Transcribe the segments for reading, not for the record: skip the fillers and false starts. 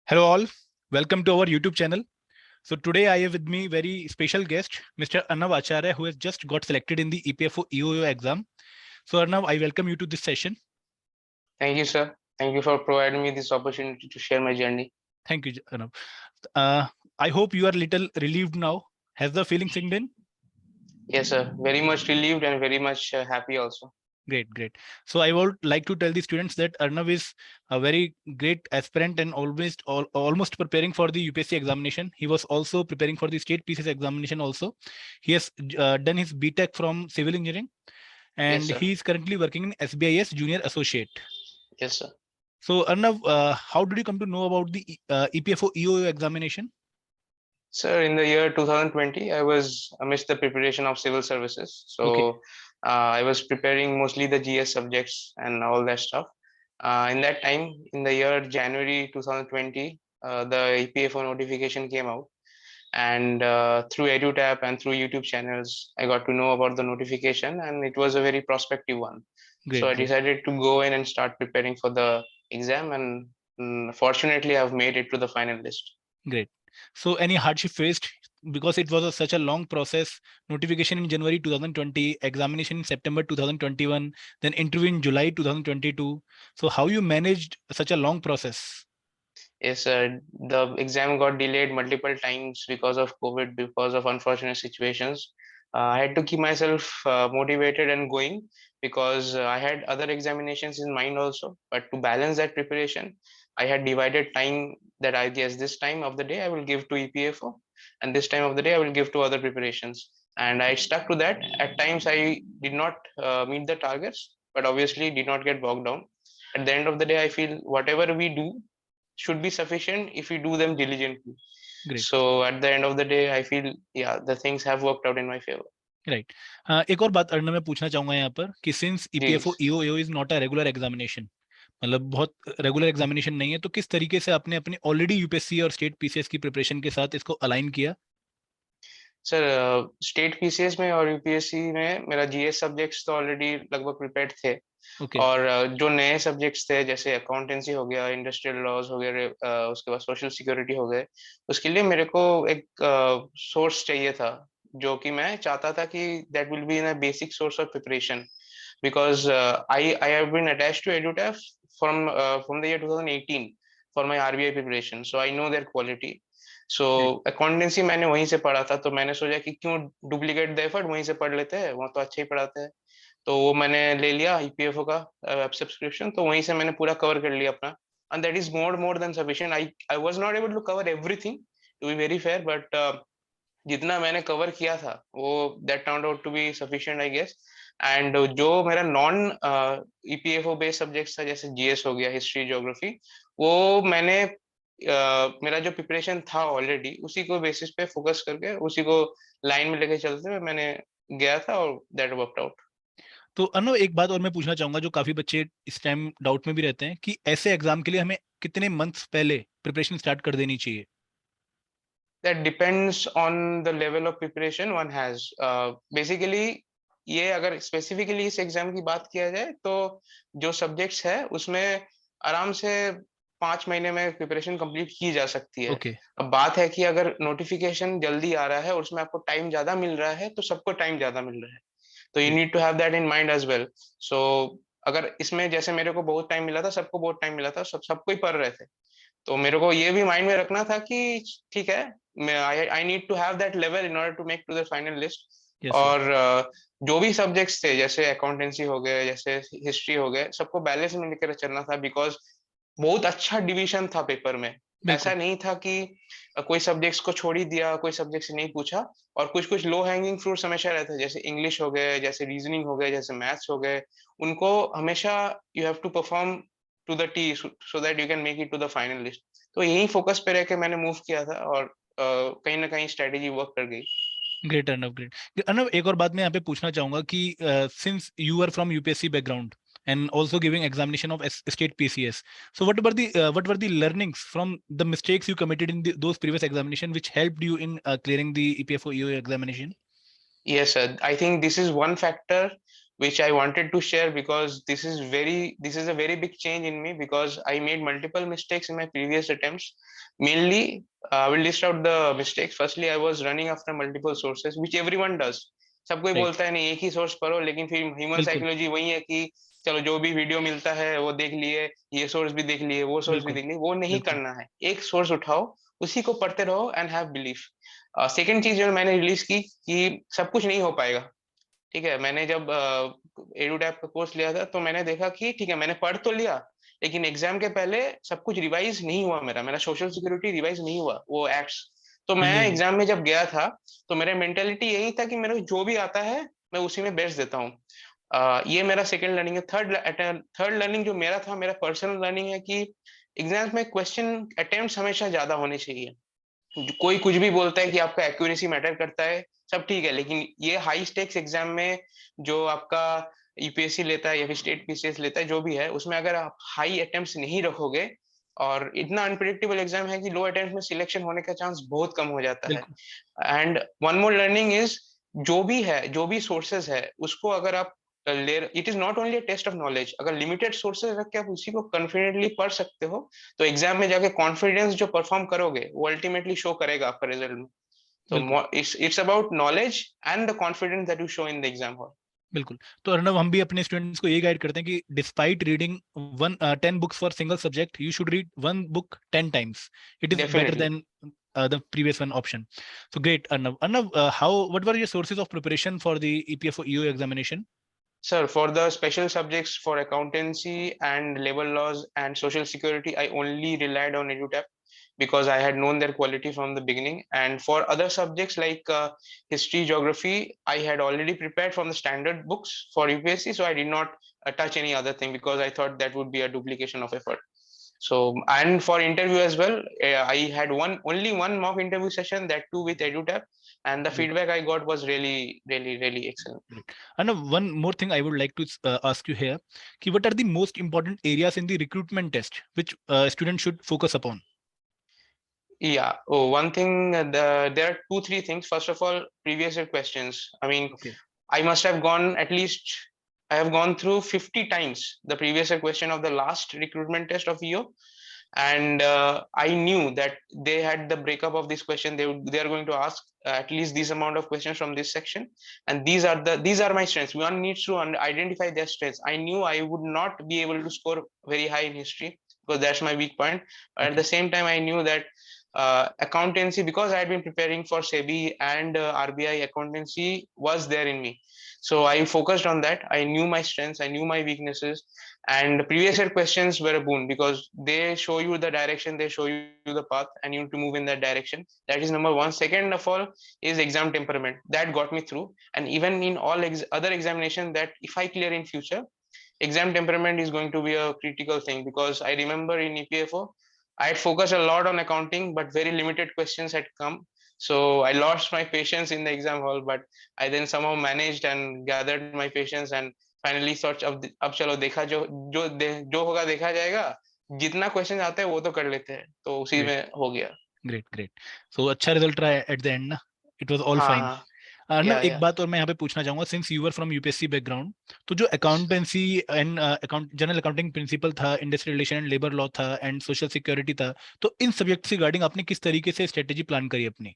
Hello all, welcome to our YouTube channel. So today I have with me very special guest, Mr. Arnav Acharya, who has just got selected in the EPFO EOO exam. So Arnav, I welcome you to this session. Thank you, sir. Thank you for providing me this opportunity to share my journey. Thank you, Arnav. I hope you are little relieved now. Has the feeling sinked in? Yes, sir. Very much relieved and very much happy also. Great. So I would like to tell the students that Arnav is a very great aspirant and almost preparing for the UPSC examination. He was also preparing for the state PCS examination also. He has done his BTech from civil engineering, Yes, and sir. he is currently working in SBIS Junior Associate. Yes, sir. So Arnav, how did you come to know about the EPFO EOO examination? Sir, in the year 2020, I was amidst the preparation of civil services. Okay. So I was preparing mostly the GS subjects and all that stuff. In that time, in the year January 2020, the EPFO notification came out. And through EduTap and through YouTube channels, I got to know about the notification, and it was a very prospective one. So I Great. decided to go in and start preparing for the exam, and fortunately, I've made it to the final list. Great. So any hardship faced, because it was such a long process, notification in January 2020, examination in September 2021, then interview in July 2022. So how you managed such a long process? Yes, the exam got delayed multiple times because of COVID, because of unfortunate situations. I had to keep myself motivated and going because I had other examinations in mind also. But to balance that preparation, I had divided time that I guess this time of the day I will give to EPFO, and this time of the day I will give to other preparations. And I stuck to that. At times I did not meet the targets, but obviously did not get bogged down. At the end of the day, I feel whatever we do should be sufficient if we do them diligently. Great. So at the end of the day, I feel the things have worked out in my favor. Right. एक और बात अर्णव मैं पूछना चाहूंगा यहाँ पर कि since EPFO EO is not a regular examination, मतलब बहुत रेगुलर एग्जामिनेशन नहीं है, तो किस तरीके से आपने अपनी ऑलरेडी यूपीएससी और स्टेट पीसीएस की प्रिपरेशन के साथ इसको अलाइन किया? सर स्टेट पीसीएस में और यूपीएससी में मेरा जीएस सब्जेक्ट्स तो ऑलरेडी लगभग प्रिपेयर्ड थे. Okay. और जो नए सब्जेक्ट्स थे जैसे अकाउंटेंसी हो गया, इंडस्ट्रियल लॉज हो गए, उसके बाद सोशल सिक्योरिटी हो गए, उसके लिए मेरे को एक सोर्स चाहिए था जो कि मैं चाहता था कि that will be in a basic source of preparation because I have been attached to EduTap from the year 2018 for my RBI preparation, so I know their quality. So accountancy मैंने वहीं से पढ़ा था, तो मैंने सोचा कि क्यों डुप्लीकेट द एफर्ट, वहीं से पढ़ लेते हैं, वहाँ तो अच्छे ही पढ़ाते हैं. तो वो मैंने ले लिया ईपीएफओ का वेब सब्सक्रिप्शन, तो वहीं से मैंने पूरा कवर कर लिया अपना. And that is more than sufficient. I was not able to cover everything, to be very fair, but जितना मैंने कवर किया था वो that turned out to be sufficient I guess. And जो मेरा नॉन ईपीएफओ बेस्ड सब्जेक्ट्स था जैसे GS हो गया, हिस्ट्री, ज्योग्राफी, वो मैंने मेरा जो प्रिपरेशन था ऑलरेडी उसी को बेसिस पे फोकस करके उसी को लाइन में लेके चलते हुए मैंने गया था और दैट वर्कड आउट. तो अनु एक बात और मैं पूछना चाहूंगा, जो काफी बच्चे इस टाइम डाउट में भी रहते हैं कि ऐसे एग्जाम के लिए हमें कितने मंथ्स पहले प्रिपरेशन स्टार्ट कर देनी चाहिए? That depends on the level of preparation one has. Basically ये अगर स्पेसिफिकली इस एग्जाम की बात किया जाए तो जो सब्जेक्ट्स है उसमें आराम से 5 महीने में प्रिपरेशन कंप्लीट की जा सकती है. Okay. अब बात है कि अगर नोटिफिकेशन जल्दी आ रहा है और उसमें आपको टाइम ज्यादा मिल रहा है तो सबको टाइम ज्यादा मिल रहा है, तो you need to have that in mind as well. So अगर इसमें जैसे मेरे को बहुत टाइम मिला था, सबको बहुत टाइम मिला था, सबको ही पढ़ रहे थे, तो मेरे को ये भी माइंड में रखना था कि ठीक है, I need to have that level in order to make to the final list. Yes, sir. और जो भी सब्जेक्ट्स थे जैसे अकाउंटेंसी हो गए, जैसे हिस्ट्री हो गए, सबको बैलेंस में लेकर चलना था बिकॉज बहुत अच्छा डिवीजन था पेपर में. ऐसा नहीं था कि कोई सब्जेक्ट्स को छोड़ ही दिया, कोई सब्जेक्ट से नहीं पूछा. और कुछ कुछ लो हैंगिंग फ्रूट्स हमेशा रहते हैं, जैसे इंग्लिश हो गए, जैसे रीजनिंग हो गए, जैसे मैथ्स हो गए, उनको हमेशा you have to perform to the T so that you can make it to the final list. तो यही फोकस पे रह के मैंने मूव किया था और कहीं ना कहीं स्ट्रेटेजी वर्क कर गई. Great Arnav, great Arnav. एक और बात मैं यहाँ पे पूछना चाहूंगा कि since you are from UPSC background and also giving examination of state PCS, so what were the learnings from the mistakes you committed in those previous examination which helped you in clearing the EPFO EO examination? Yes, sir. I think this is one factor which I wanted to share because this is a very big change in me because I made multiple mistakes in my previous attempts. Mainly, I will list out the mistakes. Firstly, I was running after multiple sources, which everyone does. सब कोई right, बोलता है नहीं एक ही source पढ़ो, लेकिन फिर human बिल्कुल, साइकोलॉजी वही है कि चलो जो भी वीडियो मिलता है वो देख लिए, ये सोर्स भी देख लिए, वो सोर्स भी बिल्कुल, देख लिए, वो नहीं बिल्कुल, करना है। एक सोर्स उठाओ, उसी को पढ़ते रहो एंड हैव बिलीफ। सेकंड चीज जो मैंने रिलीज की कि सब कुछ नहीं हो पाएगा। ठीक है, मैंने जब एडुटैप का कोर्स लिया था तो मैंने देखा कि ठीक है मैंने पढ़ तो लिया, लेकिन एग्जाम के पहले सब कुछ रिवाइज नहीं हुआ, मेरा सोशल सिक्योरिटी रिवाइज नहीं हुआ वो एक्ट्स। तो हाँ मैं जी, हाँ जी, एग्जाम में जब गया था तो मेरा मेंटेलिटी यही था कि मेरे को जो भी आता है मैं उसी में बेस्ट देता हूँ। ये मेरा सेकंड लर्निंग है। थर्ड लर्निंग जो मेरा था, मेरा पर्सनल लर्निंग है कि एग्जाम्स में क्वेश्चन अटेम्प्ट्स हमेशा ज्यादा होने चाहिए। कोई कुछ भी बोलता है कि आपका एक्यूरेसी मैटर करता है, सब ठीक है, लेकिन ये हाई स्टेक्स एग्जाम में जो आपका यूपीएससी लेता है या फिर स्टेट पीसीएस लेता है, जो भी है उसमें अगर आप हाई अटेम्प्ट्स नहीं रखोगे, और इतना अनप्रिडिक्टेबल एग्जाम है कि लो अटेम्प्ट में सिलेक्शन होने का चांस बहुत कम हो जाता है। बिल्कुल, and one more learning is, जो भी है, जो भी सोर्सेज है, उसको अगर आप ले, it is not only a test of knowledge. अगर लिमिटेड सोर्सेज रख के आप उसी को कॉन्फिडेंटली पढ़ सकते हो, तो एग्जाम में जाके कॉन्फिडेंस जो परफॉर्म करोगे वो अल्टीमेटली शो करेगा आपका रिजल्ट में। बिल्कुल, तो it's about knowledge and the confidence that you show in the exam hall. बिल्कुल। तो अर्नव, हम भी अपने स्टूडेंट्स को ये गाइड करते हैं कि despite reading 10 books for single subject, you should read 1 book 10 times. It is better definitely. than the previous one option. So great, Arnav. Arnav, what were your sources of preparation for the EPFO EO examination? Sir, for the special subjects for accountancy and labor laws and social security, I only relied on EduTap because I had known their quality from the beginning. And for other subjects like history, geography, I had already prepared from the standard books for UPSC, so I did not touch any other thing because I thought that would be a duplication of effort. So, and for interview as well, I had only one mock interview session, that too with EduTap, and the Great, feedback I got was really, really, really excellent. great. Arnav, one more thing I would like to ask you here, कि what are the most important areas in the recruitment test which students should focus upon? Yeah. Oh, one thing, there are two, three things. First of all, previous year questions. I mean, Okay, I must have gone at least, I have gone through 50 times the previous year question of the last recruitment test of EO. And I knew that they had the breakup of this question. They are going to ask at least this amount of questions from this section. And these are my strengths. One needs to identify their strengths. I knew I would not be able to score very high in history because that's my weak point. But at the okay, same time, I knew that accountancy, because I had been preparing for SEBI and RBI, accountancy was there in me. So I focused on that. I knew my strengths, I knew my weaknesses, and previous year questions were a boon because they show you the direction, they show you the path, and you need to move in that direction. That is number one. Second of all is exam temperament. That got me through, and even in all other examination, that if I clear in future, exam temperament is going to be a critical thing, because I remember in EPFO, I had focused a lot on accounting, but very limited questions had come. So I lost my patience in the exam hall, but I then somehow managed and gathered my patience and finally सोच अब चलो देखा जो होगा देखा जाएगा, जितना question आते हैं वो तो कर लेते हैं, तो उसी great, में हो गया। great, great. So अच्छा result रहा at the end ना? It was all हाँ fine. हाँ। अर्नव, एक या बात और मैं यहाँ पे पूछना चाहूंगा, since you were from UPSC background, तो जो accountancy and general accounting principle था, industrial relation and labour law था, एंड सोशल सिक्योरिटी था, तो इन सब्जेक्ट्स रिगार्डिंग आपने किस तरीके से स्ट्रेटेजी प्लान करी अपनी?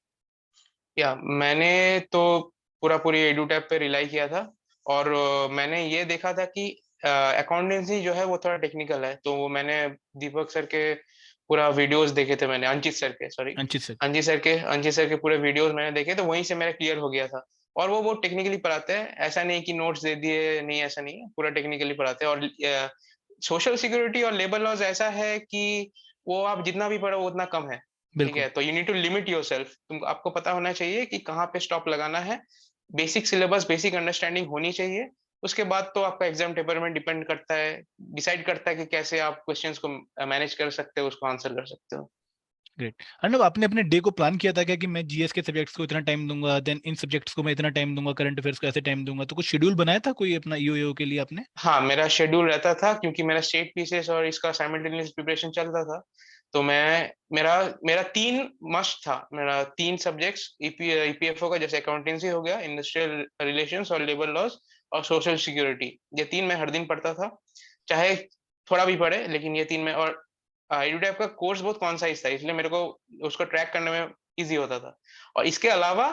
मैंने तो पूरा पूरी एडुटैप पे रिलाई किया था, और मैंने ये देखा था कि अकाउंटेंसी जो है वो थोड़ा टेक्निकल है, तो वो मैंने दीपक सर के पूरा वीडियोस देखे थे, मैंने अंचित सर के, sorry, Anchit sir? Anchit sir के पूरे वीडियोस मैंने देखे, तो वहीं से मेरा क्लियर हो गया था। और वो बहुत टेक्निकली पढ़ाते हैं, ऐसा नहीं कि नोट्स दे दिए, नहीं ऐसा नहीं है, पूरा टेक्निकली पढ़ाते हैं। और सोशल सिक्योरिटी और लेबर लॉज ऐसा है कि वो आप जितना भी पढ़ो वो उतना कम है। ठीक बिल्कुल, है, तो you need to limit yourself, तुम आपको पता होना चाहिए कि कहाँ पे स्टॉप लगाना है। बेसिक सिलेबस, बेसिक अंडरस्टैंडिंग होनी चाहिए। उसके बाद तो आपका एग्जाम टेम्परमेंट डिपेंड करता है, डिसाइड करता है कि कैसे आप क्वेश्चंस को मैनेज कर सकते हो, उसको आंसर कर सकते हो। ग्रेट। अर्नव, आपने अपने डे को प्लान किया था क्या कि मैं जीएस के सब्जेक्ट्स को इतना टाइम दूंगा, देन इन सब्जेक्ट्स को मैं इतना टाइम दूंगा, करंट अफेयर्स को ऐसे टाइम दूंगा, तो कुछ शेड्यूल बनाया था कोई अपना ईओ के लिए आपने? हाँ, मेरा शेड्यूल रहता था क्योंकि मेरा स्टेट पीसीएस और इसका साइमल्टेनियस प्रिपरेशन चलता था। तो मैं मेरा मेरा 3 मस्ट था, मेरा 3 सब्जेक्ट्स ईपीएफओ का, जैसे अकाउंटेंसी हो गया, इंडस्ट्रियल रिलेशंस और लेबर लॉज, और सोशल सिक्योरिटी, ये 3 मैं हर दिन पढ़ता था। चाहे थोड़ा भी पढ़े, लेकिन ये 3 मैं, और एडुटैप का कोर्स बहुत कॉन्साइज़ था, इसलिए मेरे को उसको ट्रैक करने में ईज़ी होता था। और इसके अलावा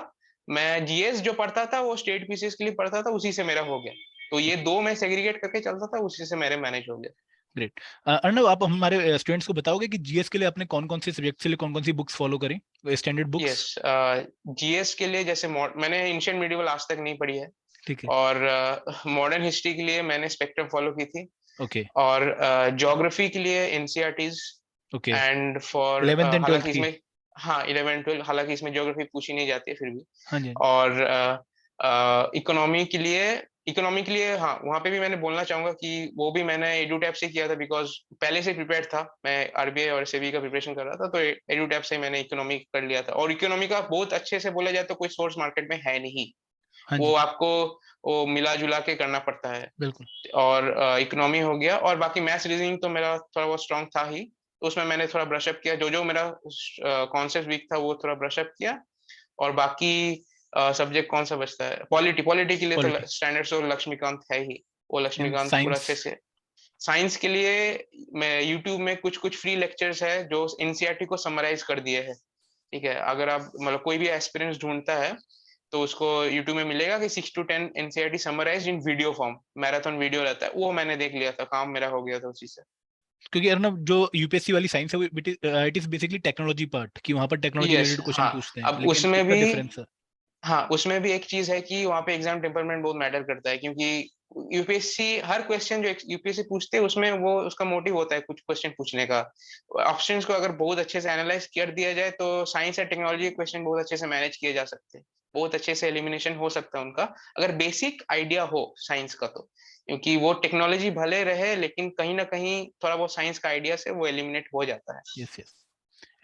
मैं जीएस जो पढ़ता था वो स्टेट पीसीएस के लिए पढ़ता था, उसी से मेरा हो गया। तो ये 2 मैं सेग्रीगेट करके चलता था, उसी से मेरे मैनेज हो गया। ग्रेट। अर्णव, आप हमारे स्टूडेंट्स को बताओगे कि जीएस के लिए आपने कौन-कौन से सब्जेक्ट के लिए कौन-कौन सी बुक्स फॉलो करी, स्टैंडर्ड बुक्स? यस, जीएस के लिए जैसे मैंने एंशिएंट मिडीवल आज तक नहीं पढ़ी है, ठीक है। और मॉडर्न हिस्ट्री के लिए मैंने स्पेक्ट्रम फॉलो की थी, ओके, और ज्योग्राफी के लिए NCERTs, okay. And for 11th and 12th हालाँकि की? इसमें, हाँ, 11-12, हालाँकि इसमें ज्योग्राफी पूछी नहीं जाती है फिर भी। हाँ जी, हाँ जी। और इकोनॉमी के लिए हाँ, वहाँ पे भी मैंने बोलना चाहूँगा कि वो भी मैंने एडुटैप से किया था, बिकॉज़ पहले से प्रिपेयर्ड था। मैं आरबीआई और सेबी का प्रिपरेशन कर रहा था, तो एडुटैप से मैंने इकोनॉमी कर लिया था, और इकोनॉमी का बहुत अच्छे से बोला जाए तो कोई सोर्स मार्केट में है नहीं। हाँ वो जी, आपको वो मिला-जुला के करना पड़ता है। बिल्कुल। और इकोनॉमी हो गया, और बाकी मैथ्स रीजनिंग तो मेरा थोड़ा बहुत स्ट्रॉन्ग था ही, तो उसमें मैंने थोड़ा ब्रश अप किया, जो-जो मेरा कॉन्सेप्ट वीक था वो थोड़ा ब्रश अप किया। और बाकी सब्जेक्ट कौन-सा बचता है? पॉलिटी, पॉलिटी के लिए तो पॉलिटी स्टैंडर्ड तो लक्ष्मीकांत है ही, वो एंड लक्ष्मीकांत पूरा साइंस? अच्छे से। साइंस के लिए मैं यूट्यूब में कुछ-कुछ फ्री लेक्चर्स है जो एनसीईआरटी को समराइज़ कर दिए हैं, ठीक है? अगर आप मतलब कोई भी एस्पिरेंट्स ढूँढता है, तो उसको यूट्यूब में मिलेगा कि 6 to 10 NCERT summarized in video form, marathon video रहता है, वो मैंने देख लिया था, काम मेरा हो गया था उसी से। क्योंकि अर्णव, जो यूपीएससी वाली साइंस है वो it is basically technology part, कि वहाँ पर टेक्नोलॉजी यस, रिलेटेड क्वेश्चन हाँ, पूछते हैं, अब लेकिन उसमें इसका भी, डिफरेंस है। हाँ, उसमें भी एक चीज़ है कि वहाँ पे एग्ज़ाम टेम्परमेंट बहुत मैटर करता है, क्योंकि यूपीएससी हर क्वेश्चन जो यूपीएससी पूछते हैं उसमें वो उसका मोटिव होता है कुछ क्वेश्चन पूछने का। ऑप्शंस को अगर बहुत अच्छे से एनालाइज़ कर दिया जाए तो साइंस या टेक्नोलॉजी के क्वेश्चन बहुत अच्छे से मैनेज किए जा सकते हैं। बहुत अच्छे से एलिमिनेशन हो सकता है उनका, अगर बेसिक आइडिया हो साइंस का तो। क्योंकि वो टेक्नोलॉजी भले रहे, लेकिन कहीं न कहीं थोड़ा बहुत साइंस का आइडिया से वो एलिमिनेट हो जाता है। Yes, yes.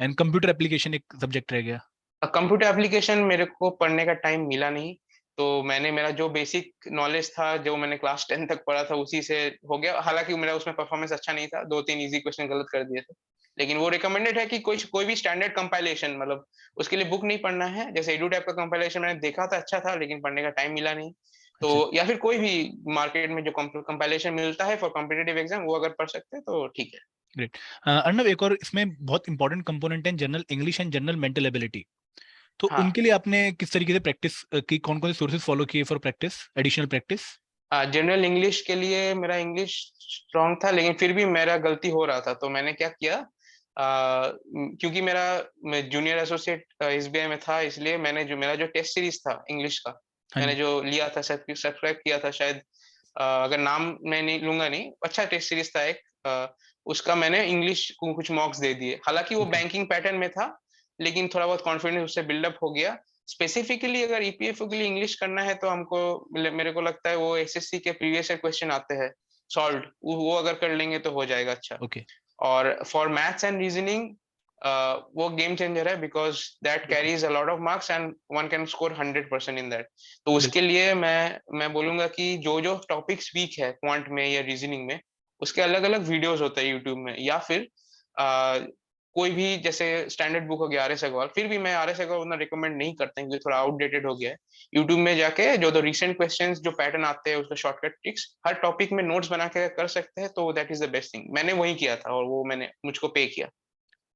And computer application एक सब्जेक्ट रह गया। कंप्यूटर एप्लीकेशन मेरे को पढ़ने का टाइम मिला नहीं, तो मैंने मेरा जो बेसिक नॉलेज था, जो मैंने क्लास 10 तक पढ़ा था, उसी से हो गया। हालाँकि मेरा उसमें परफॉर्मेंस अच्छा नहीं था, 2-3 ईज़ी क्वेश्चन गलत कर दिए थे। लेकिन वो रिकमेंडेड है कि कोई भी स्टैंडर्ड कंपाइलेशन, मतलब उसके लिए बुक नहीं पढ़ना है। जैसे एडुटैप का कंपाइलेशन मैंने देखा था, अच्छा था, लेकिन पढ़ने का टाइम मिला नहीं। अच्छा, तो या फिर कोई भी मार्केट में जो कंपाइलेशन मिलता है फॉर कॉम्पिटिटिव एग्ज़ाम, वो अगर पढ़ सकते हैं तो ठीक है। ग्रेट। अर्णव, एक और इसमें बहुत इंपॉर्टेंट कंपोनेंट है general English and general mental ability. तो हाँ। उनके लिए आपने किस तरीके से प्रैक्टिस की, कौन कौन से सोर्सेज फॉलो किए for practice, additional practice? General English के लिए मेरा इंग्लिश स्ट्रॉन्ग था, लेकिन फिर भी मेरा गलती हो रहा था, तो मैंने क्या किया, क्योंकि मैं जूनियर एसोसिएट एसबीआई में था, इसलिए मैंने जो मेरा जो टेस्ट सीरीज था इंग्लिश का, हाँ मैंने जी। जो लिया था, सब्सक्राइब किया था शायद, अगर नाम मैं नहीं लूंगा, नहीं, अच्छा टेस्ट सीरीज था एक, उसका मैंने इंग्लिश को कुछ मॉक्स दे दिए। हालांकि वो ओके। बैंकिंग पैटर्न में था, लेकिन थोड़ा बहुत कॉन्फिडेंस उससे बिल्डअप हो गया। स्पेसिफिकली अगर ईपीएफओ के लिए इंग्लिश करना है, तो हमको मेरे को लगता है वो एसएससी के प्रीवियस ईयर क्वेश्चन आते हैं सॉल्व्ड, वो अगर कर लेंगे तो हो जाएगा अच्छा। ओके। और फॉर मैथ्स एंड रीजनिंग, वो गेम चेंजर है, बिकॉज दैट बिल्कुल, carries a lot of marks and one can score 100% in that. तो उसके बिल्कुल। लिए मैं बोलूंगा कि जो जो टॉपिक्स वीक है क्वांट में या रीजनिंग में, उसके अलग अलग वीडियोस होते हैं यूट्यूब में, या फिर कोई भी जैसे स्टैंडर्ड बुक हो गया आर एस अग्रवाल, फिर भी मैं आर एस अग्रवाल उतना रिकमेंड नहीं करते हैं, क्योंकि थोड़ा आउटडेटेड हो गया है। यूट्यूब में जाके जो रिसेंट क्वेश्चंस जो पैटर्न आते हैं, उसका शॉर्टकट ट्रिक्स हर टॉपिक में नोट्स बना के कर सकते हैं, तो that is the best thing. मैंने वही किया था, और वो मैंने मुझको पे किया।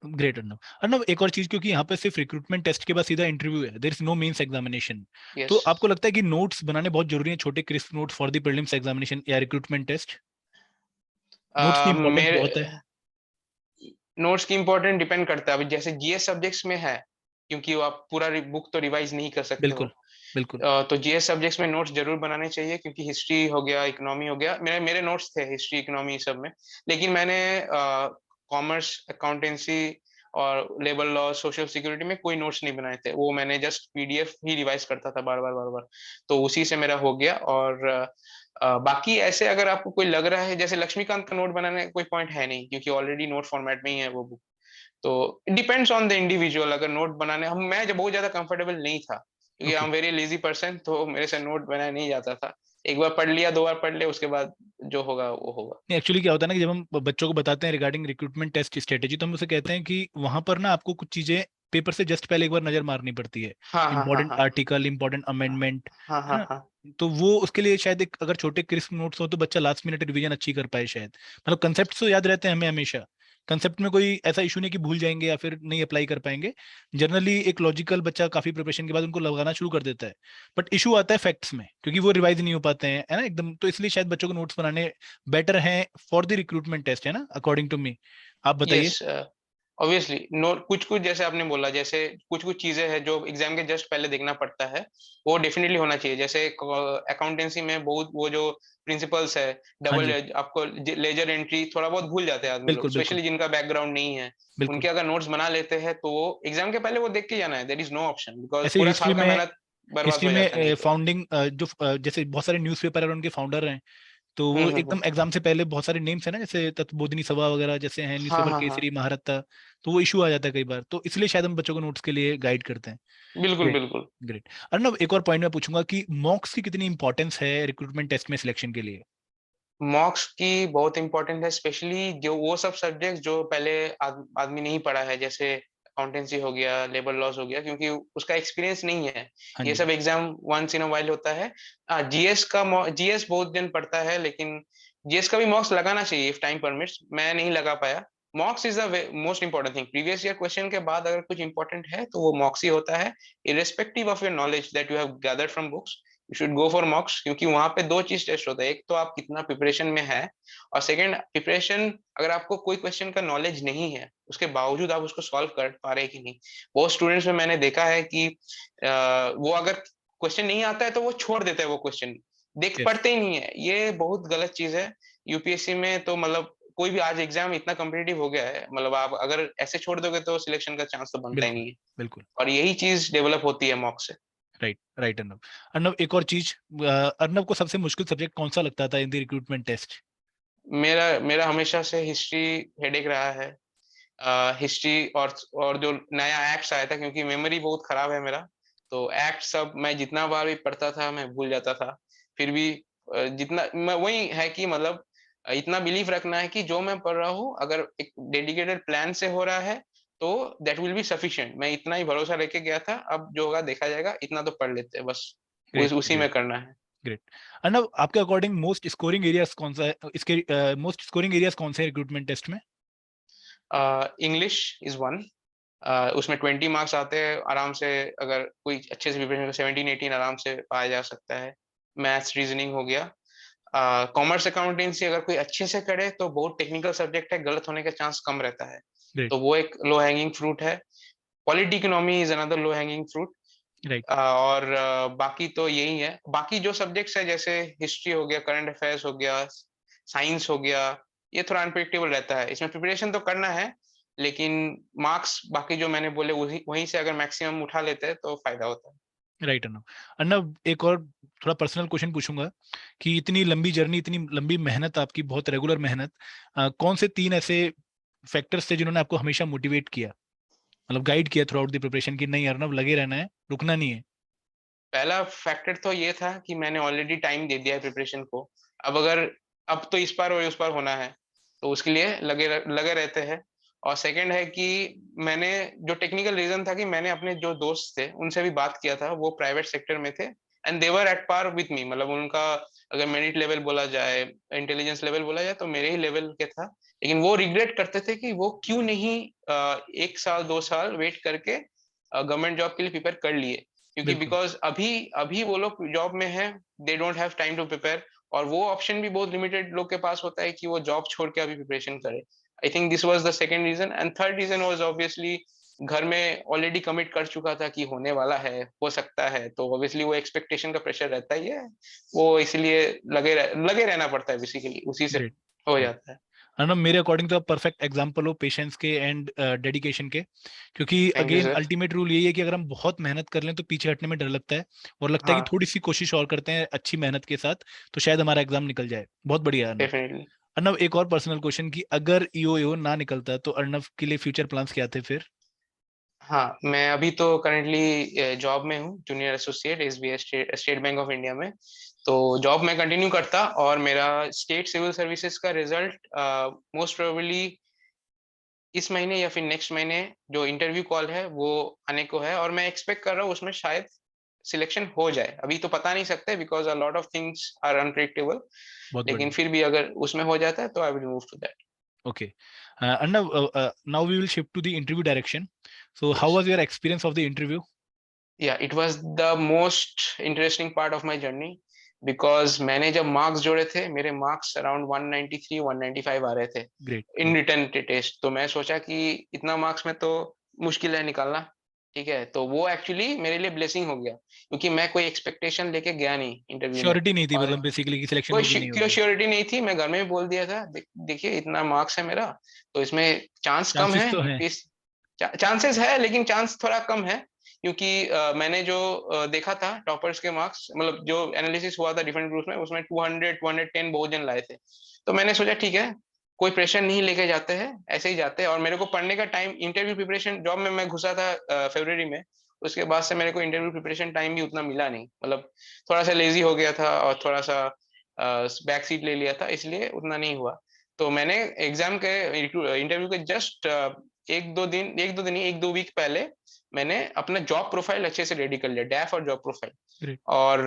ग्रेट अर्णव। अर्णव, एक और चीज, क्योंकि यहाँ पे सिर्फ रिक्रूटमेंट टेस्ट के बाद सीधा इंटरव्यू है, there is no mains examination. तो यस। आपको लगता है कि नोट्स बनाने बहुत जरूरी है, छोटे crisp notes for the prelims examination या रिक्रूटमेंट टेस्ट? नोट्स की इंपॉर्टेंस मेरे बहुत है। नोट्स की इम्पोर्टेंट डिपेंड करता है। अभी जैसे जीएस सब्जेक्ट्स में है, क्योंकि वो आप पूरा बुक तो रिवाइज नहीं कर सकते हो। बिल्कुल, बिल्कुल। तो जीएस सब्जेक्ट्स में नोट्स जरूर बनाने चाहिए, क्योंकि हिस्ट्री हो गया, इकोनॉमी हो गया, मेरे मेरे नोट्स थे हिस्ट्री इकोनॉमी सब में। लेकिन मैंने कॉमर्स, अकाउंटेंसी और लेबर लॉ, सोशल सिक्योरिटी में कोई नोट्स नहीं बनाए थे। वो मैंने जस्ट पीडीएफ ही रिवाइज करता था बार बार बार बार, तो उसी से मेरा हो गया। और बाकी ऐसे अगर आपको कोई लग रहा है, जैसे लक्ष्मीकांत का नोट बनाने का कोई पॉइंट है नहीं, क्योंकि ऑलरेडी नोट फॉर्मेट में ही है वो बुक। तो it depends on the individual. अगर नोट बनाने, हम मैं जब बहुत ज्यादा कंफर्टेबल नहीं था, क्योंकि I okay. Am very lazy person, तो मेरे से नोट बनाया नहीं जाता था। एक बार पढ़ लिया, 2 बार पढ़ लिया, उसके बाद जो होगा वो होगा। नहीं, एक्चुअली क्या होता है ना कि जब हम बच्चों को बताते हैं रिगार्डिंग रिक्रूटमेंट टेस्ट स्ट्रेटेजी, तो हम उसे कहते हैं कि वहां पर ना आपको कुछ चीजें पेपर से जस्ट पहले एक बार नजर मारनी पड़ती है, हाँ हाँ हाँ इंपॉर्टेंट हाँ आर्टिकल, इंपॉर्टेंट अमेंडमेंट, हाँ है हाँ ना। हाँ। तो वो उसके लिए शायद एक अगर छोटे क्रिस्प नोट्स हो तो बच्चा लास्ट मिनट रिवीजन अच्छी कर पाए शायद। मतलब कंसेप्ट तो याद रहते हैं हमें हमेशा, कंसेप्ट में कोई ऐसा इशू नहीं कि भूल जाएंगे या फिर नहीं अप्लाई कर पाएंगे। जनरली एक लॉजिकल बच्चा काफी प्रिपरेशन के बाद उनको लगाना शुरू कर देता है। बट इशू आता है फैक्ट्स में, क्योंकि वो रिवाइज नहीं हो पाते हैं, है ना एकदम। तो इसलिए शायद बच्चों को नोट्स बनाने बेटर हैं फॉर द रिक्रूटमेंट टेस्ट, है ना, अकॉर्डिंग टू मी। आप बताइए। यस, ऑब्वियसली नो, कुछ कुछ जैसे आपने बोला, जैसे कुछ कुछ चीजें हैं जो एग्जाम के जस्ट पहले देखना पड़ता है, वो डेफिनेटली होना चाहिए। जैसे अकाउंटेंसी में बहुत वो जो प्रिंसिपल्स है, हाँ डबल जी। आपको लेजर एंट्री थोड़ा बहुत भूल जाते हैं आदमी लोग, बिल्कुल बिल्कुल स्पेशली जिनका बैकग्राउंड नहीं है। बिल्कुल। उनके अगर नोट्स बना लेते हैं तो वो एग्जाम के पहले वो देख के जाना है, there is no option, because ऐसे पूरा हिस्ट्री साल का में, मेहनत बर्बाद हिस्ट्री हो जाता है नहीं में तो। फाउंडिंग जो जैसे बहुत सारे न्यूज़पेपर और उनके फाउंडर हैं, तो वो हम्म। एकदम एग्जाम से पहले बहुत सारे नेम्स है ना, जैसे तत्बोधिनी सभा वगैरह जैसे हैं, हाँ न्यूज़पेपर हाँ हाँ, केसरी, महारत्ता। तो वो इशू आ जाता है कई बार, तो इसलिए शायद हम बच्चों को नोट्स के लिए गाइड करते हैं। बिल्कुल ग्रेट। बिल्कुल। ग्रेट। अर्नब, एक और पॉइंट मैं पूछूंगा कि मॉक्स की कितनी इंपॉर्टेंस है रिक्रूटमेंट टेस्ट में सिलेक्शन के लिए। मॉक्स की बहुत इंपॉर्टेंट है, स्पेशली जो वो सब सब्जेक्ट जो पहले आदमी नहीं पढ़ा है, जैसे अकाउंटेंसी हो गया, लेबर लॉस हो गया, क्योंकि उसका एक्सपीरियंस नहीं है। हाँ ये जी। सब exam once in a while होता है। जीएस का जीएस बहुत दिन पढ़ता है, लेकिन जीएस का भी मॉक्स लगाना चाहिए इफ टाइम परमिट्स। मैं नहीं लगा पाया। मॉक्स is the most important thing. Previous year question के बाद अगर कुछ इंपॉर्टेंट है तो वो मॉक्स ही होता है, irrespective of your knowledge that you have gathered from books. You should go for मॉक्स, क्योंकि वहां पे दो चीज टेस्ट होता है, एक तो आप कितना प्रिपरेशन में है, और सेकंड प्रिपरेशन, अगर आपको कोई क्वेश्चन का नॉलेज नहीं है उसके बावजूद आप उसको सॉल्व कर पा रहे हैं कि नहीं। बहुत स्टूडेंट्स में मैंने देखा है कि वो अगर क्वेश्चन नहीं आता है तो वो छोड़ देते हैं, वो क्वेश्चन देख यस। पढ़ते ही नहीं है। ये बहुत गलत चीज है। यूपीएससी में तो मतलब कोई भी आज एग्जाम इतना कम्पिटिटिव हो गया है, मतलब आप अगर ऐसे छोड़ दोगे तो सिलेक्शन का चांस तो बनता ही बिल्कुल नहीं है। बिल्कुल। और यही चीज डेवलप होती है मॉक से। Right right Arnab. अर्नब, एक और चीज, अर्नब को सबसे मुश्किल सब्जेक्ट कौन सा लगता था इन द रिक्रूटमेंट टेस्ट। मेरा मेरा हमेशा से हिस्ट्री हेडेक रहा है। हिस्ट्री और जो नया एक्ट्स आया था, क्योंकि मेमोरी बहुत खराब है मेरा, तो एक्ट सब मैं जितना बार भी पढ़ता था मैं भूल जाता था। फिर भी जितना मैं वही है कि मतलब इतना बिलीफ रखना है कि जो मैं पढ़ रहा हूँ अगर एक डेडिकेटेड प्लान से हो रहा है तो दैट विल बी सफिशिएंट। मैं इतना ही भरोसा लेके गया था, अब जो होगा देखा जाएगा, इतना तो पढ़ लेते हैं बस, ग्रेट उसी में ग्रेट करना है। ग्रेट। अर्नब, आपके अकॉर्डिंग मोस्ट स्कोरिंग एरियाज कौन सा है इसके, मोस्ट स्कोरिंग एरियाज कौन से रिक्रूटमेंट टेस्ट में। English is one. उसमें 20 मार्क्स आते हैं आराम से, अगर कोई अच्छे से प्रिपरेशन 17-18 आराम से पाया जा सकता है। मैथ्स रीजनिंग हो गया। कॉमर्स अकाउंटेंसी अगर कोई अच्छे से करे तो बहुत टेक्निकल सब्जेक्ट है, गलत होने का चांस कम रहता है, ग्रेट। तो वो एक लो हैंगिंग फ्रूट है। Polity economy is another low hanging fruit. Right. और बाकी तो यही है। बाकी जो सब्जेक्ट्स है जैसे हिस्ट्री हो गया, करंट अफेयर्स हो गया, साइंस हो गया, ये थोड़ा अनप्रेडिक्टेबल रहता है। इसमें प्रिपरेशन तो करना है, लेकिन मार्क्स बाकी जो मैंने बोले वहीं से अगर मैक्सिमम उठा लेते हैं तो फायदा होता है। राइट अर्नब। अर्नब, एक और थोड़ा पर्सनल क्वेश्चन पूछूंगा कि इतनी लंबी जर्नी, इतनी लंबी मेहनत आपकी, बहुत रेगुलर मेहनत, कौन से तीन ऐसे फैक्टर्स थे जिन्होंने आपको हमेशा मोटिवेट किया, मतलब गाइड किया थ्रू आउट द प्रिपरेशन की नहीं अर्नब लगे रहना है, रुकना नहीं है। पहला फैक्टर तो ये था कि मैंने ऑलरेडी टाइम दे दिया है प्रिपरेशन को। अब अगर अब तो इस पार और उस पार होना है, तो उसके लिए लगे रहते हैं। और सेकंड है कि मैंने जो टेक्निकल रीजन था कि मैंने अपने जो दोस्त थे उनसे भी बात किया था, वो प्राइवेट सेक्टर में थे and they were at par with me. मतलब उनका अगर मेरिट लेवल बोला जाए, इंटेलिजेंस लेवल बोला जाए, तो मेरे ही लेवल के था। लेकिन वो रिग्रेट करते थे कि वो क्यों नहीं 1 साल 2 साल वेट करके गवर्नमेंट जॉब के लिए प्रिपेयर कर लिए, क्योंकि बिल्कुल। बिकॉज अभी अभी वो लोग जॉब में है, they don't have time to prepare. और वो ऑप्शन भी बहुत लिमिटेड लोग के पास होता है कि वो जॉब छोड़ के अभी प्रिपरेशन करे। I think this was the second reason. And third reason was obviously घर में ऑलरेडी कमिट कर चुका था कि होने वाला है, हो सकता है, तो ऑब्वियसली वो एक्सपेक्टेशन का प्रेशर रहता ही है। वो इसलिए लगे रहना पड़ता है, बेसिकली उसी से ग्रेट हो ग्रेट। जाता है। अर्नब, मेरे अकॉर्डिंग तो आप परफेक्ट एग्जांपल हो पेशेंस के एंड डेडिकेशन के, क्योंकि thank you again sir. Ultimate rule यही है कि अगर हम बहुत मेहनत कर लें तो पीछे हटने में डर लगता है, और लगता है कि हाँ, थोड़ी सी कोशिश और करते हैं अच्छी मेहनत के साथ तो शायद हमारा एग्जाम निकल जाए। बहुत बढ़िया अर्नब। डेफिनेटली। अर्नब, एक और पर्सनल क्वेश्चन कि अगर ईओ ना निकलता तो अर्नब के लिए फ्यूचर प्लान्स क्या थे फिर। हाँ, मैं अभी तो करेंटली जॉब में हूँ, junior associate SBI state bank of India में। तो जॉब में कंटिन्यू करता, और मेरा स्टेट सिविल सर्विसेज का रिजल्ट मोस्ट प्रोबेबली इस महीने या फिर नेक्स्ट महीने जो इंटरव्यू कॉल है वो आने को है, और मैं एक्सपेक्ट कर रहा हूँ उसमें शायद सिलेक्शन हो जाए। अभी तो पता नहीं सकते because a lot of things are unpredictable, बहुत लेकिन बढ़िया। फिर भी अगर उसमें हो जाता है तो I will move to that. Okay. Arnav, now we will shift to the interview direction. So, how yes, was your experience of the interview? या it was the most interesting part of my journey, because मैंने जब marks जोड़े थे मेरे marks around 193 195 आ रहे थे Great, in great. Return test. तो मैं सोचा कि इतना मार्क्स में तो मुश्किल है निकालना, ठीक है। तो वो एक्चुअली मेरे लिए ब्लेसिंग हो गया, क्योंकि मैं कोई एक्सपेक्टेशन लेके गया नहीं इंटरव्यू में। श्योरिटी नहीं थी, और मतलब बेसिकली कि सिलेक्शन कोई होगी नहीं कोई होगी। श्योरिटी नहीं थी, मैं घर में भी बोल दिया था, देखिए इतना मार्क्स है मेरा, तो इसमें चांस कम चांसेस है, तो हैं। इस चांसेस है लेकिन चांस थोड़ा कम है, क्योंकि मैंने जो देखा था टॉपर्स के मार्क्स, मतलब जो एनालिसिस हुआ था डिफरेंट ग्रुप्स में, उसमें 200 210 बहुत जन लाए थे। तो मैंने सोचा ठीक है, कोई प्रेशर नहीं लेके जाते हैं, ऐसे ही जाते हैं। और मेरे को पढ़ने का टाइम, इंटरव्यू प्रिपरेशन, जॉब में मैं घुसा था फरवरी में, उसके बाद से मेरे को इंटरव्यू प्रिपरेशन टाइम भी उतना मिला नहीं, मतलब थोड़ा सा लेजी हो गया था और थोड़ा सा बैक सीट ले लिया था, इसलिए उतना नहीं हुआ। तो मैंने एग्जाम के इंटरव्यू के जस्ट एक दो दिन ही, एक दो वीक पहले मैंने अपना जॉब प्रोफाइल अच्छे से रेडी कर लिया, डैफ और जॉब प्रोफाइल। ग्रेट। और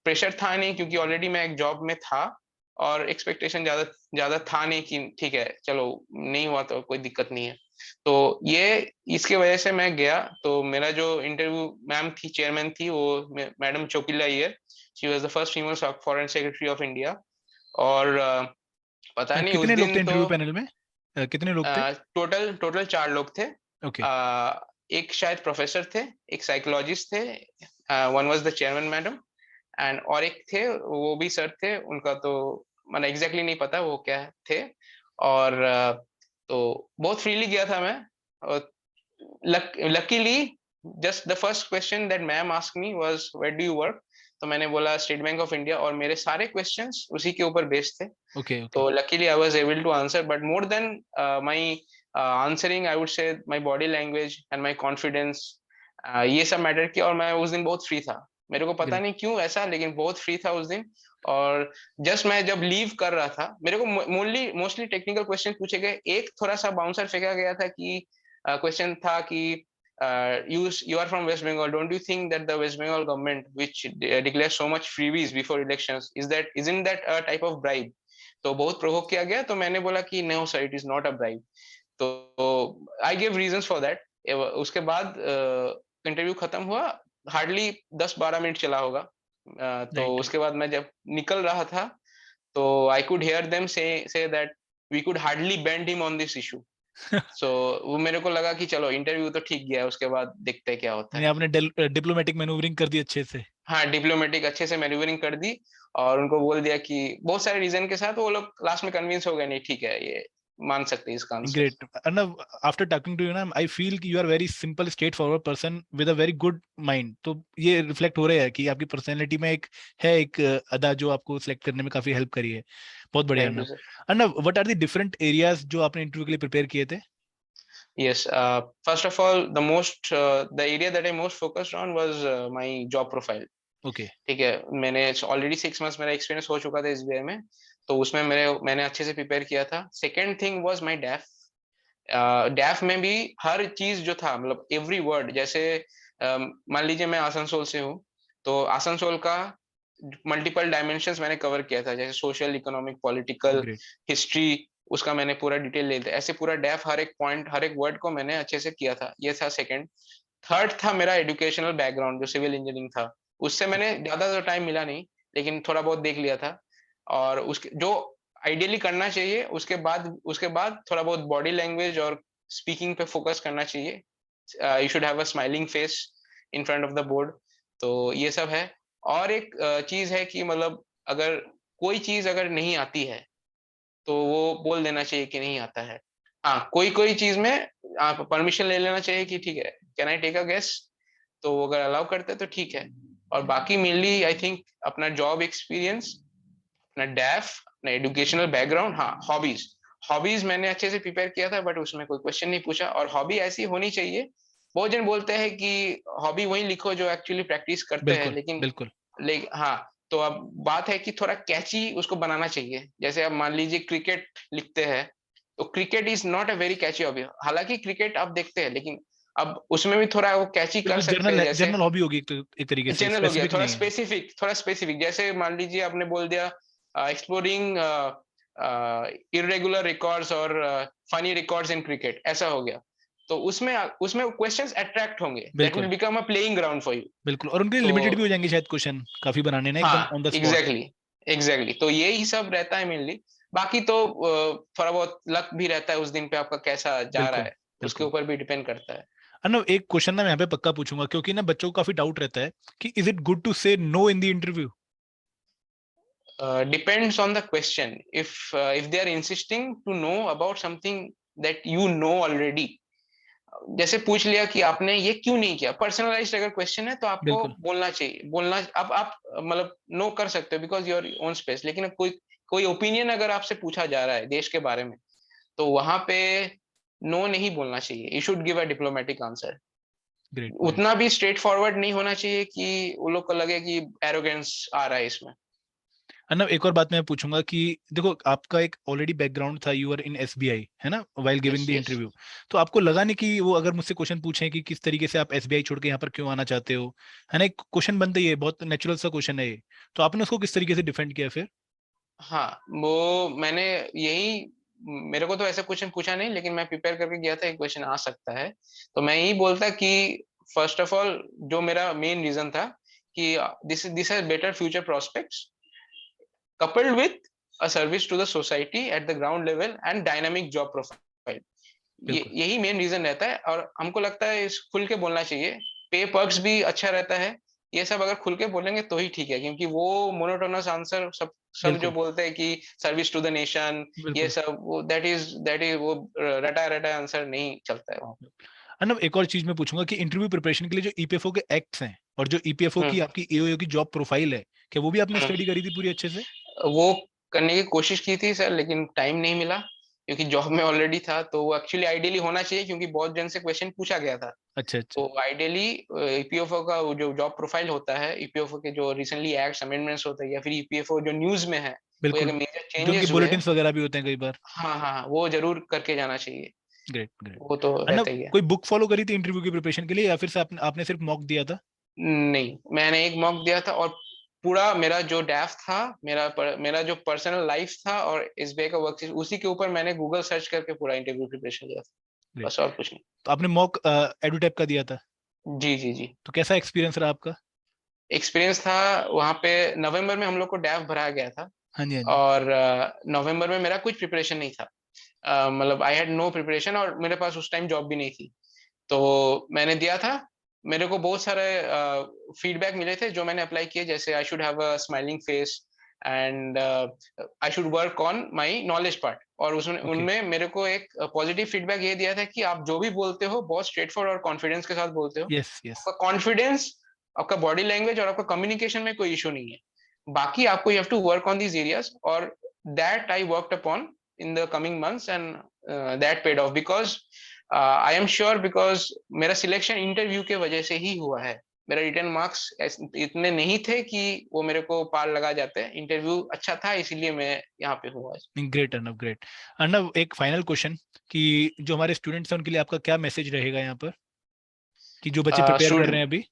प्रेशर था नहीं, क्योंकि ऑलरेडी मैं एक जॉब में था, और एक्सपेक्टेशन ज्यादा ज्यादा था नहीं कि ठीक है चलो नहीं हुआ तो कोई दिक्कत नहीं है। तो ये इसके वजह से मैं गया। तो मेरा जो इंटरव्यू मैम थी, चेयरमैन थी, वो madam Chokila Iyer, she was the first female foreign secretary of India. और पता नहीं उस कितने लोग थे दिन तो इंटरव्यू पैनल में? कितने लोग थे? टोटल टोटल 4 लोग थे। ओके। एक शायद प्रोफेसर थे, एक साइकोलॉजिस्ट थे, one was the chairman madam, and और एक थे, वो भी सर थे, उनका तो मैंने एग्जैक्टली नहीं पता वो क्या थे। और तो बहुत फ्रीली गया था मैं। और luckily just the first question that ma'am asked me was where do you work. तो मैंने बोला स्टेट बैंक ऑफ इंडिया, और मेरे सारे क्वेश्चंस उसी के ऊपर बेस्ड थे। ओके। ओके। तो luckily I was able to answer, but more than my answering, I would say my body language and my confidence, ये सब मैटर किया। और मैं उस दिन बहुत फ्री था, मेरे को पता ग्रेट। नहीं क्यों ऐसा, लेकिन बहुत फ्री था उस दिन। और जस्ट मैं जब लीव कर रहा था, मेरे को मोस्टली टेक्निकल क्वेश्चन पूछे गए। एक थोड़ा सा बाउंसर फेंका गया था कि क्वेश्चन था कि you are from West Bengal, don't you think that the West Bengal government which declares so much freebies before elections, isn't that a type of bribe? तो बहुत प्रोवोक किया गया, तो मैंने बोला कि no sir, it is not a bribe. तो I give reasons for that. उसके बाद इंटरव्यू खत्म हुआ, हार्डली 10-12 मिनट चला होगा। तो राइट, राइट। उसके बाद मैं जब निकल रहा था, तो I could hear them say that we could hardly bend him on this issue. So वो मेरे को लगा कि चलो इंटरव्यू तो ठीक गया, उसके बाद देखते हैं क्या होता यानी है। आपने डिप्लोमेटिक मैनूवरिंग कर दी अच्छे से। हाँ, डिप्लोमेटिक अच्छे से मैन्यूवरिंग कर दी, और उनको बोल दिया कि बहुत सारे रीजन के साथ, वो लोग लास्ट में कन्विंस हो गए, नहीं ठीक है ये मान सकते हैं इसका answer. Great. Arnav, after talking to you ना, I feel कि you are very simple, straightforward person with a very good mind. तो ये रिफ्लेक्ट हो रहा है कि आपकी पर्सनैलिटी में एक है, एक अदा जो आपको सिलेक्ट करने में काफी हेल्प करी है। बहुत बढ़िया thank you Arnav. Sir. Arnav, what are the different areas जो आपने इंटरव्यू के लिए प्रिपेयर किए थे? Yes, first of all, the area that I most focused on was my job profile. Okay. ठीक है, मैंने ऑलरेडी 6 मंथ्स मेरा एक्सपीरियंस हो चुका था एसबीआई में, तो उसमें मैंने अच्छे से प्रिपेयर किया था। Second thing was my डैफ। डैफ में भी हर चीज जो था, मतलब एवरी वर्ड, जैसे मान लीजिए मैं आसनसोल से हूँ, तो आसनसोल का मल्टीपल डायमेंशंस मैंने कवर किया था, जैसे social, economic, political, great. History, उसका मैंने पूरा डिटेल ले लिया। ऐसे पूरा डैफ, हर एक पॉइंट, हर एक वर्ड को मैंने अच्छे से किया था। ये था सेकंड। थर्ड था मेरा एजुकेशनल बैकग्राउंड, जो सिविल इंजीनियरिंग था, उससे मैंने ज्यादा तो टाइम मिला नहीं, लेकिन थोड़ा बहुत देख लिया था। और उसके जो आइडियली करना चाहिए, उसके बाद थोड़ा बहुत बॉडी लैंग्वेज और स्पीकिंग पे फोकस करना चाहिए। You should have a smiling face in front of the board. तो ये सब है। और एक चीज है कि मतलब अगर कोई चीज अगर नहीं आती है, तो वो बोल देना चाहिए कि नहीं आता है। हाँ, कोई कोई चीज में आप परमिशन ले लेना चाहिए कि ठीक है, can I take a guess, तो वो अगर अलाउ करते हैं तो ठीक है। और बाकी मेनली आई थिंक अपना जॉब एक्सपीरियंस, अपना डैफ, अपना एजुकेशनल बैकग्राउंड, हाँ हॉबीज। हॉबीज मैंने अच्छे से प्रिपेयर किया था, बट उसमें कोई क्वेश्चन नहीं पूछा। और हॉबी ऐसी होनी चाहिए, बहुत जन बोलते हैं कि हॉबी वही लिखो जो एक्चुअली प्रैक्टिस करते हैं, बिल्कुल, लेकिन बिल्कुल। हाँ, तो अब बात है कि थोड़ा कैची उसको बनाना चाहिए। जैसे अब मान लीजिए क्रिकेट लिखते हैं, तो cricket is not a very catchy hobby. हालांकि क्रिकेट आप देखते हैं, लेकिन अब उसमें भी थोड़ा वो कैची कर बिल्कुल सकते हैं, जनरल जैसे जनरल हॉबी होगी एक तरीके से, जनरल हो गया, स्पेसिफिक नहीं है। थोड़ा स्पेसिफिक, जैसे मान लीजिए आपने बोल दिया एक्सप्लोरिंग इरेगुलर रिकॉर्ड्स और फनी रिकॉर्ड्स इन क्रिकेट, ऐसा हो गया, तो उसमें उसमें क्वेश्चंस अट्रैक्ट होंगे, दैट विल बिल्कुल become a playing ground for you. बिल्कुल, और उनके लिए तो लिमिटेड भी हो जाएंगे शायद क्वेश्चन काफी बनाने ना, एकदम हाँ, on the spot. Exactly exactly, तो यही सब रहता है मेनली। बाकी तो थोड़ा बहुत लक भी रहता है उस दिन पे, आपका कैसा जा रहा बिल्कुल है उसके बिल्कुल। ऊपर भी डिपेंड करता है। अर्नव, एक क्वेश्चन ना मैं यहाँ पे पक्का पूछूंगा, क्योंकि ना बच्चों को काफी डाउट रहता है कि इज इट गुड टू से no in the interview? Depends on the question. If they are insisting to know about something that you know already, जैसे पूछ लिया कि आपने ये क्यों नहीं किया, पर्सनलाइज्ड अगर क्वेश्चन है तो आपको बिल्कुल बोलना चाहिए, बोलना आप मतलब नो कर सकते हो बिकॉज योर ओन स्पेस। लेकिन कोई कोई ओपिनियन अगर आपसे पूछा जा रहा है देश के बारे में, तो वहां पे नो नहीं बोलना चाहिए, you should give a diplomatic answer. Great great. उतना भी स्ट्रेट फॉरवर्ड नहीं होना चाहिए कि वो लोग को लगे कि एरोगेंस आ रहा है इसमें। अन्ना, एक और बात मैं पूछूंगा कि देखो, आपका एक ऑलरेडी बैकग्राउंड था, यू आर इन एसबीआई, है ना, while giving yes the yes. Interview. तो आपको लगा नहीं कि वो अगर मुझसे क्वेश्चन पूछें कि किस तरीके से आप एसबीआई छोड़ के यहाँ पर क्यों आना चाहते हो, है ना, एक क्वेश्चन बनता ही है, बहुत नेचुरल सा क्वेश्चन है ये, तो आपने उसको किस तरीके से डिफेंड किया फिर? हाँ, वो मैंने यही, मेरे को तो ऐसा क्वेश्चन पूछा नहीं, लेकिन मैं प्रिपेयर करके गया था, एक क्वेश्चन आ सकता है, तो मैं यही बोलता कि फर्स्ट ऑफ ऑल जो मेरा मेन रीजन था कि this has better future prospects coupled with a service to the society at the ground level and dynamic job profile। ये बिल्कुल यही मेन रीजन रहता है, और हमको लगता है इस खुल के बोलना चाहिए। पे पर्क्स भी अच्छा रहता है, ये सब अगर खुल के बोलेंगे तो ही ठीक है, क्योंकि वो मोनोटोनस आंसर सब सब जो बिल्कुल बोलते हैं कि सर्विस टू द नेशन, ये बिल्कुल। सब वो दैट इज वो रटा रटा आंसर नहीं चलता है वहाँ पे। अन्ना, एक और चीज मैं पूछूंगा कि इंटरव्यू प्रिपरेशन के लिए जो ईपीएफओ के एक्ट्स हैं और जो ईपीएफओ की हम्म आपकी एओए की जॉब प्रोफाइल है, क्या वो भी आपने हम्म। स्टडी करी थी पूरी अच्छे से? वो करने की कोशिश की थी सर, लेकिन टाइम नहीं मिला, क्योंकि जॉब में ऑलरेडी था। तो वो एक्चुअली आइडियली होना चाहिए, क्योंकि बहुत जन से क्वेश्चन पूछा गया था। अच्छा अच्छा। तो आइडियली ईपीएफओ का वो जो जॉब प्रोफाइल होता है, ईपीएफओ के जो रिसेंटली एक्ट्स अमेंडमेंट्स होते हैं, या फिर ईपीएफओ जो न्यूज में है, कोई बिल्कुल, अगर मेजर जो उनके चेंजेस हुए हैं, बुलेटिन्स वगैरह भी होते हैं कई बार। हाँ हाँ हाँ, वो जरूर करके जाना चाहिए। Great great. वो तो अन्ना, रहता ही है। कोई बुक फॉलो करी थी इंटरव्यू की प्रिपरेशन के लिए, या फिर से आपने सिर्फ मॉक दिया था? नहीं, मैंने एक मॉक दिया था, और पूरा मेरा जो डैफ था, मेरा जो पर्सनल लाइफ था और एसबीआई का वर्क, उसी के ऊपर मैंने गूगल सर्च करके पूरा इंटरव्यू प्रिपरेशन किया था, ग्रेट। बस और कुछ तो आपने मॉक एडुटैप का दिया था, नहीं। जी जी जी। तो कैसा एक्सपीरियंस रहा आपका? एक्सपीरियंस था, वहां पे नवंबर में हम लोग को डैफ भराया गया था, हाँ जी हाँ जी। और नवंबर में मेरा कुछ प्रिपरेशन नहीं था, मतलब आई हैड नो प्रिपरेशन, और मेरे पास उस टाइम जॉब भी नहीं थी। तो मैंने दिया था, मेरे को बहुत सारे फीडबैक मिले थे जो मैंने अप्लाई किए, जैसे I should have a smiling face, and I should work on my knowledge part. और उसमें ओके। उनमें मेरे को एक पॉजिटिव फीडबैक ये दिया था कि आप जो भी बोलते हो बहुत स्ट्रेट फॉरवर्ड और कॉन्फिडेंस के साथ बोलते हो। Yes yes. आपका कॉन्फिडेंस, आपका बॉडी लैंग्वेज और आपका कम्युनिकेशन में कोई इशू नहीं है। बाकी आपको you have to work on these areas, और that I worked upon in the coming months, and that paid off, because I am sure, because मेरा सिलेक्शन इंटरव्यू के वजह से ही हुआ है। मेरा रिटर्न मार्क्स इतने नहीं थे कि वो मेरे को पार लगा जाते, इंटरव्यू अच्छा था, इसीलिए मैं यहाँ पे हूँ आज। Great Arnav, great. अर्नव, एक फाइनल क्वेश्चन कि जो हमारे स्टूडेंट्स हैं उनके लिए आपका क्या मैसेज रहेगा यहाँ पर, कि जो बच्चे प्रिपेयर कर रहे हैं स्टूडेंट, अभी,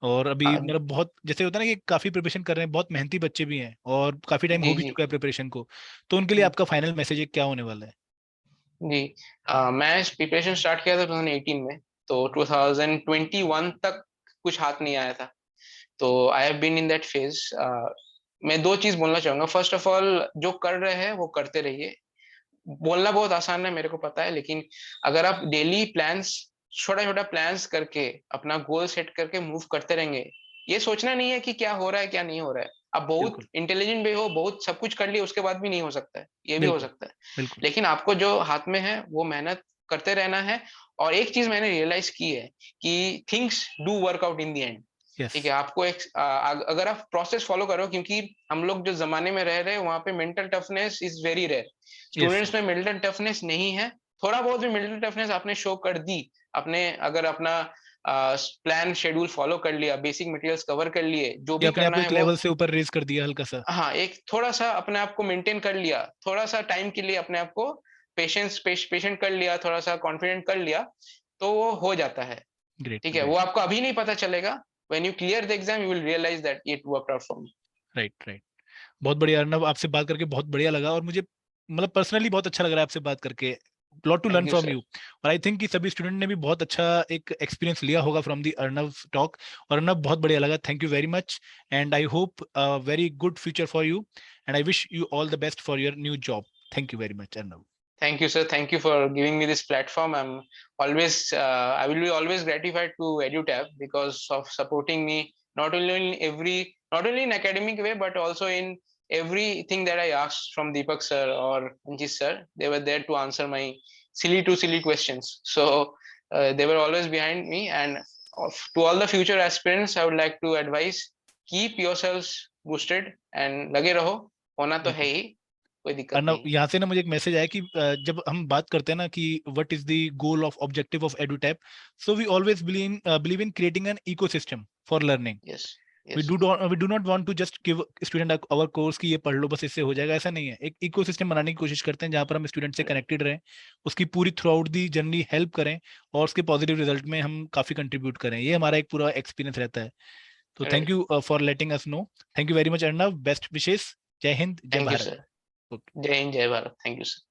और अभी मतलब बहुत जैसे होता है ना कि काफी प्रिपरेशन कर रहे हैं, बहुत मेहनती बच्चे भी हैं और काफी टाइम हो जी भी जी चुका है प्रिपरेशन को, तो उनके लिए हम्म, आपका फाइनल मैसेज क्या होने वाला है? जी। मैं प्रिपरेशन स्टार्ट किया था 2018 में, तो 2021 तक कुछ हाथ नहीं आया था। तो I have been in that phase. मैं दो चीज बोलना चाहूंगा। फर्स्ट ऑफ ऑल, जो कर रहे हैं वो करते रहिए। बोलना बहुत आसान है, मेरे को पता है, लेकिन अगर आप डेली प्लान्स, छोटा छोटा प्लान्स करके अपना गोल सेट करके मूव करते रहेंगे, ये सोचना नहीं है कि क्या हो रहा है क्या नहीं हो रहा है। आप बहुत बिल्कुल इंटेलिजेंट भी हो, बहुत सब कुछ कर लिए, उसके बाद भी नहीं हो सकता है, ये भी हो बिल्कुल सकता है। बिल्कुल। लेकिन आपको जो हाथ में है वो मेहनत करते रहना है। और एक चीज मैंने रियलाइज की है कि things do work out in the end. Yes ठीक है, आपको एक अगर आप प्रोसेस फॉलो करो, क्योंकि हम लोग जो जमाने में रह रहे हैं वहां पे mental toughness is very rare. Yes. Students में मेंटल टफनेस नहीं है। थोड़ा बहुत भी मेंटल टफनेस आपने शो कर दी, आपने अगर अपना प्लान शेड्यूल फॉलो कर लिया, बेसिक मटेरियल्स कवर कर लिए, जो ये भी अपने आप करना को है एक वो, लेवल से ऊपर रेज कर दिया हल्का सा। हाँ, एक थोड़ा सा अपने आप को मेंटेन कर लिया, थोड़ा सा टाइम के लिए अपने आप को पेशेंट कर लिया, थोड़ा सा कॉन्फिडेंट कर लिया, तो वो हो जाता है। ग्रेट, ठीक है, ग्रेट। वो आपको अभी नहीं पता चलेगा, when you clear the exam you will realize that it worked out for me. Right, right. बहुत बढ़िया अर्नव, आपसे बात करके बहुत बढ़िया लगा, और मुझे मतलब पर्सनली बहुत अच्छा लग रहा है आपसे बात करके। Lot to thank learn you from sir. You. और आई थिंक कि सभी स्टूडेंट ने भी बहुत अच्छा एक एक्सपीरियंस लिया होगा फ्रॉम दी अर्नव टॉक। और अर्नव, बहुत बढ़िया लगा, thank you very much. And I hope very good future for you, and I wish you all the best for your new job. Thank you very much Arnav. Thank you, sir. Thank you for giving me this platform. I will be always gratified to EduTap because of supporting me not only in academic way, but also in everything that I asked from Deepak sir or Anjit sir. They were there to answer my silly questions. So they were always behind me. And to all the future aspirants, I would like to advise: keep yourselves boosted and लगे रहो, होना तो है बिल्कुल। ही, कोई दिक्कत अर्नव, नहीं। यहाँ से ना मुझे एक मैसेज आया कि जब हम बात करते हैं ना कि what is the goal of objective of Edutap, so we always believe in creating an ecosystem for learning. Yes, we yes, do not want to just give student our course कि ये पढ़ लो बस इससे हो जाएगा, ऐसा नहीं है। एक इकोसिस्टम बनाने की कोशिश करते हैं जहां पर हम स्टूडेंट से right. कनेक्टेड रहें, उसकी पूरी through out the journey help करें, और उसके पॉजिटिव रिजल्ट में हम काफी कंट्रीब्यूट करें। ये हमारा एक पूरा एक्सपीरियंस रहता है। तो thank Right. You for letting us know. Thank you very much Arnav, best wishes. जय हिंद, जय Thank you, Bharat. sir. Okay. Jai Hind, Jai Bharat. Thank you, sir.